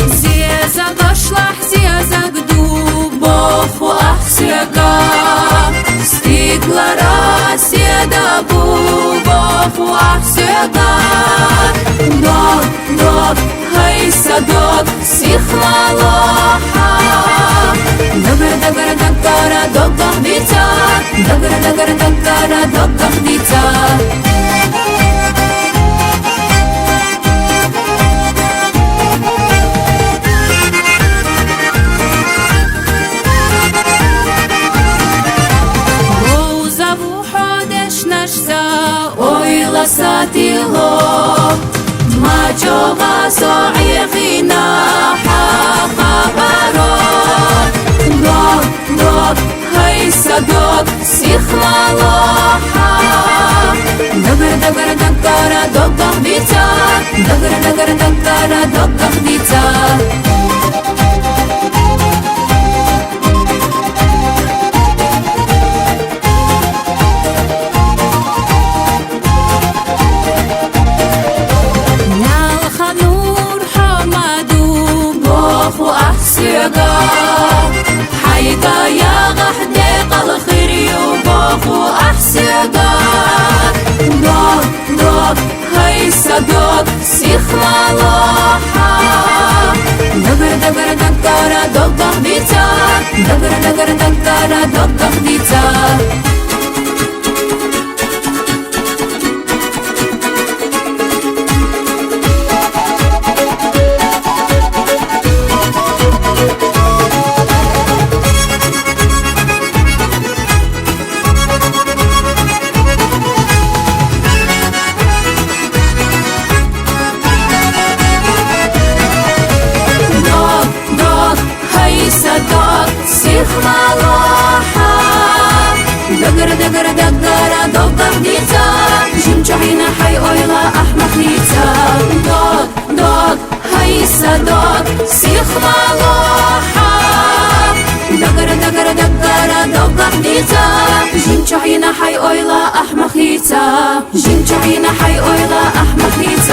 Зиеза дошла, зиеза к дубов, ах, сега. Стигла Россия до бубов, ах, сега. Док, хай садок, сихлалоха. Дагара, догах дитя, дагара, догах дитя. ساتيلو ما جوغا صعيغينا حقابارو دوك هاي صدوك سيخلالوحا دقر دوغ ديتا دقر دوغ ديتا حيدا يا غحديق الخير يوبوخو أحسيقا دوك هاي صدوك سيخلالوحا دقر دوغ ديتا دقر دوغ ديتا دقر دوغ ديتا جمجعينا حي اويلا احمق ديتا دوغ هاي صدوك سيخلالوحا دقر دوغ ديتا جمجعينا حي اويلا احمق ديتا جمجعينا حي اويلا احمق ديتا